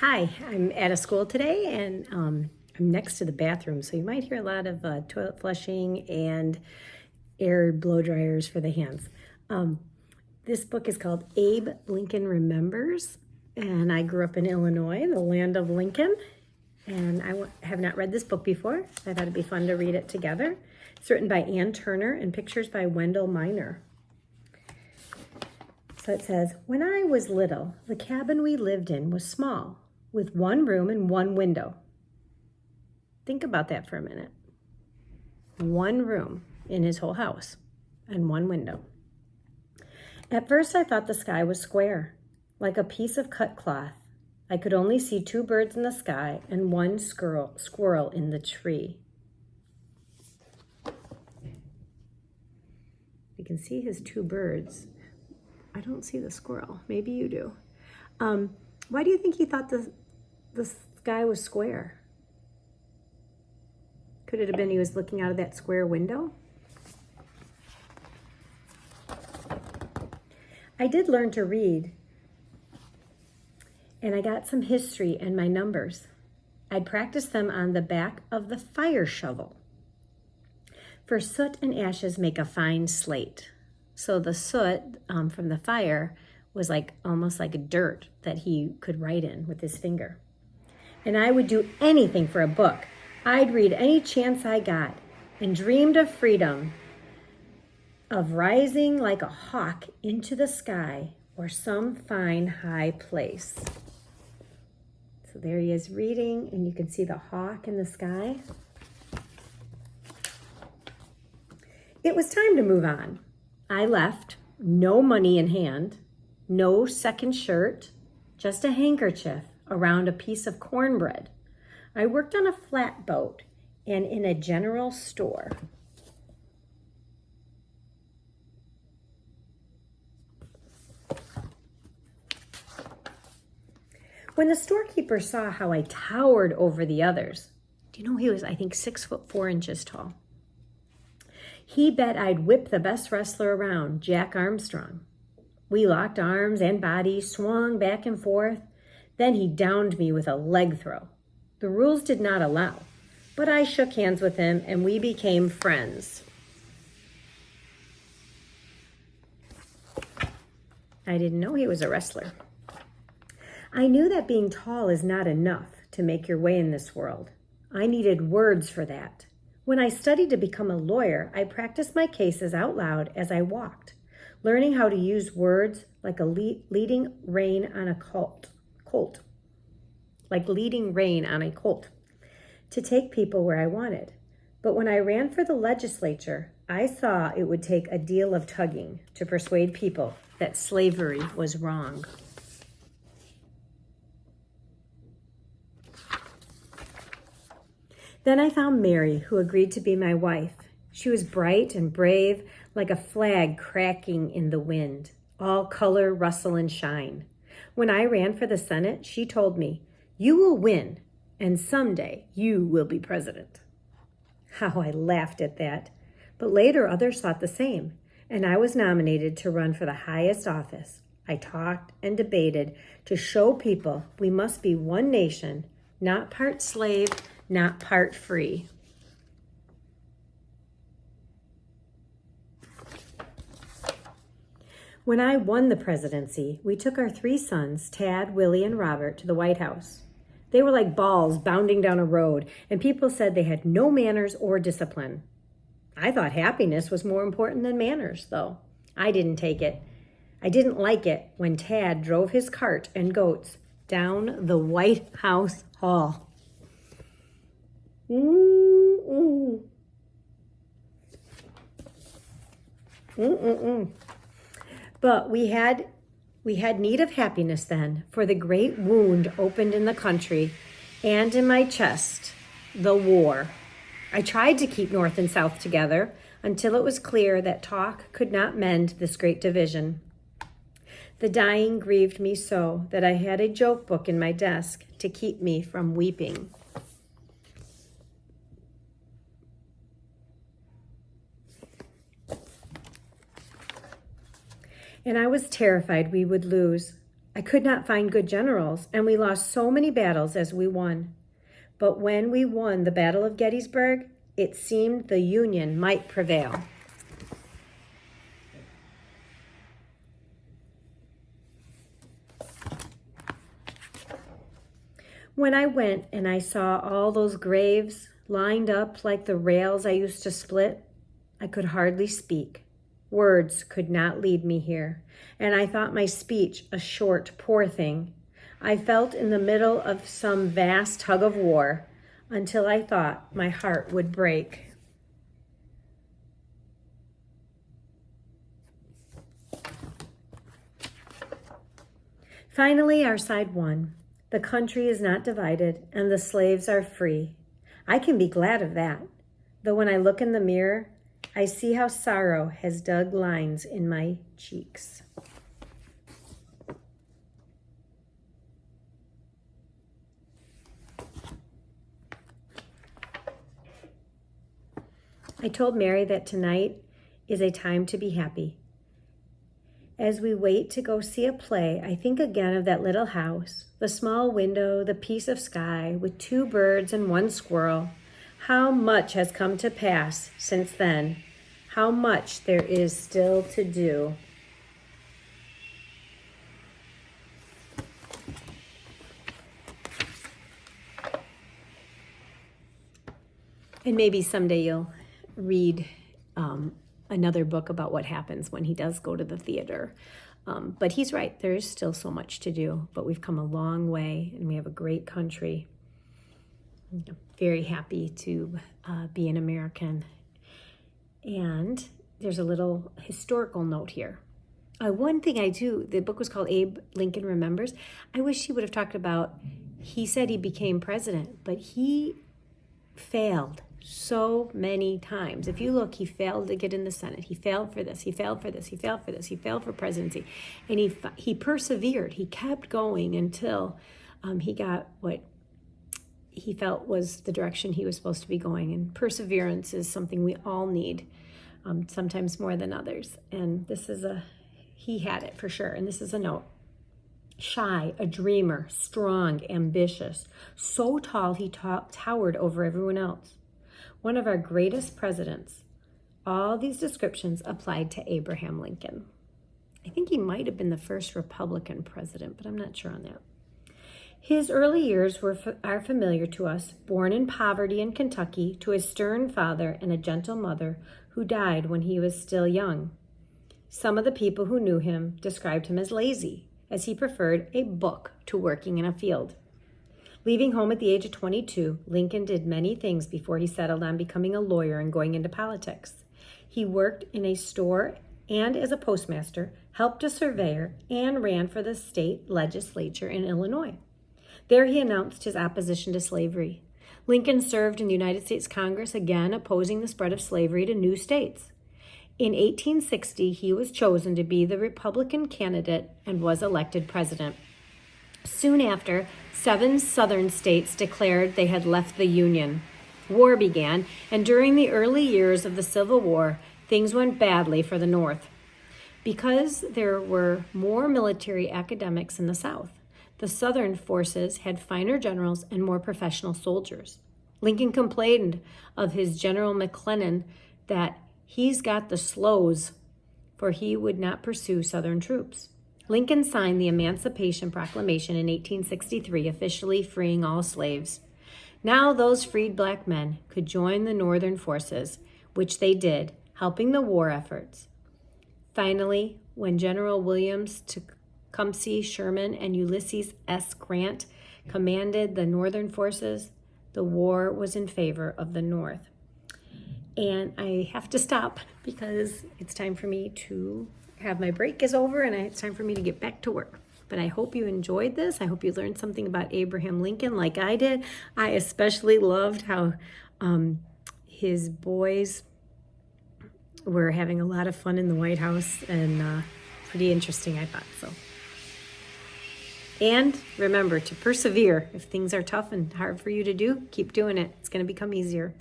Hi, I'm at a school today and I'm next to the bathroom, so you might hear a lot of toilet flushing and air blow dryers for the hands. Um, this book is called Abe Lincoln Remembers, and I grew up in Illinois, the land of Lincoln, and have not read this book before. I thought it'd be fun to read it together. It's written by Ann Turner and pictures by Wendell Miner. So it says, when I was little, the cabin we lived in was small, with one room and one window. Think about that for a minute. One room in his whole house and one window. At first I thought the sky was square, like a piece of cut cloth. I could only see two birds in the sky and one squirrel in the tree. You can see his two birds. I don't see the squirrel. Maybe you do. Why do you think he thought the sky was square? Could it have been he was looking out of that square window? I did learn to read, and I got some history and my numbers. I'd practice them on the back of the fire shovel. For soot and ashes make a fine slate. So the soot from the fire was almost like a dirt that he could write in with his finger. And I would do anything for a book. I'd read any chance I got and dreamed of freedom, of rising like a hawk into the sky or some fine high place. So there he is reading, and you can see the hawk in the sky. It was time to move on. I left, no money in hand, no second shirt, just a handkerchief around a piece of cornbread. I worked on a flatboat and in a general store. When the storekeeper saw how I towered over the others, do you know he was, I think, 6'4" tall? He bet I'd whip the best wrestler around, Jack Armstrong. We locked arms and bodies, swung back and forth. Then he downed me with a leg throw. The rules did not allow, but I shook hands with him and we became friends. I didn't know he was a wrestler. I knew that being tall is not enough to make your way in this world. I needed words for that. When I studied to become a lawyer, I practiced my cases out loud as I walked, learning how to use words like leading rein on a colt, to take people where I wanted. But when I ran for the legislature, I saw it would take a deal of tugging to persuade people that slavery was wrong. Then I found Mary, who agreed to be my wife. She was bright and brave, like a flag cracking in the wind, all color, rustle, and shine. When I ran for the Senate, she told me, "You will win, and someday you will be president." How I laughed at that. But later others thought the same, and I was nominated to run for the highest office. I talked and debated to show people we must be one nation, not part slave, not part free. When I won the presidency, we took our three sons, Tad, Willie, and Robert, to the White House. They were like balls bounding down a road, and people said they had no manners or discipline. I thought happiness was more important than manners, though. I didn't take it. I didn't like it when Tad drove his cart and goats down the White House hall. But we had need of happiness then, for the great wound opened in the country and in my chest, the war. I tried to keep North and South together until it was clear that talk could not mend this great division. The dying grieved me so that I had a joke book in my desk to keep me from weeping. And I was terrified we would lose. I could not find good generals, and we lost so many battles as we won. But when we won the Battle of Gettysburg, it seemed the Union might prevail. When I went and I saw all those graves lined up like the rails I used to split, I could hardly speak. Words could not lead me here, and I thought my speech a short, poor thing. I felt in the middle of some vast tug of war until I thought my heart would break. Finally, our side won. The country is not divided, and the slaves are free. I can be glad of that, though when I look in the mirror, I see how sorrow has dug lines in my cheeks. I told Mary that tonight is a time to be happy. As we wait to go see a play, I think again of that little house, the small window, the piece of sky with 2 birds and 1 squirrel. How much has come to pass since then. How much there is still to do. And maybe someday you'll read another book about what happens when he does go to the theater. But he's right, there is still so much to do, but we've come a long way and we have a great country. I'm very happy to be an American. And there's a little historical note here. One thing I do, the book was called Abe Lincoln Remembers. I wish he would have talked about, he said he became president, but he failed so many times. If you look, he failed to get in the Senate. He failed for this. He failed for this. He failed for this. He failed for presidency. And he persevered. He kept going until he got what he felt was the direction he was supposed to be going. And perseverance is something we all need, sometimes more than others. And he had it for sure. And this is a note. Shy, a dreamer, strong, ambitious, so tall he towered over everyone else. One of our greatest presidents. All these descriptions applied to Abraham Lincoln. I think he might have been the first Republican president, but I'm not sure on that. His early years are familiar to us, born in poverty in Kentucky to a stern father and a gentle mother who died when he was still young. Some of the people who knew him described him as lazy, as he preferred a book to working in a field. Leaving home at the age of 22, Lincoln did many things before he settled on becoming a lawyer and going into politics. He worked in a store and as a postmaster, helped a surveyor, and ran for the state legislature in Illinois. There he announced his opposition to slavery. Lincoln served in the United States Congress, again opposing the spread of slavery to new states. In 1860, he was chosen to be the Republican candidate and was elected president. Soon after, 7 southern states declared they had left the Union. War began, and during the early years of the Civil War, things went badly for the North. Because there were more military academics in the South, the Southern forces had finer generals and more professional soldiers. Lincoln complained of his General McClellan that he's got the slows, for he would not pursue Southern troops. Lincoln signed the Emancipation Proclamation in 1863, officially freeing all slaves. Now those freed black men could join the Northern forces, which they did, helping the war efforts. Finally, when General Williams Tecumseh Sherman and Ulysses S. Grant commanded the Northern forces, the war was in favor of the North. And I have to stop because it's time for me to have my break is over and it's time for me to get back to work. But I hope you enjoyed this. I hope you learned something about Abraham Lincoln like I did. I especially loved how his boys were having a lot of fun in the White House, and pretty interesting, I thought. So, and remember to persevere. If things are tough and hard for you to do, keep doing it. It's going to become easier.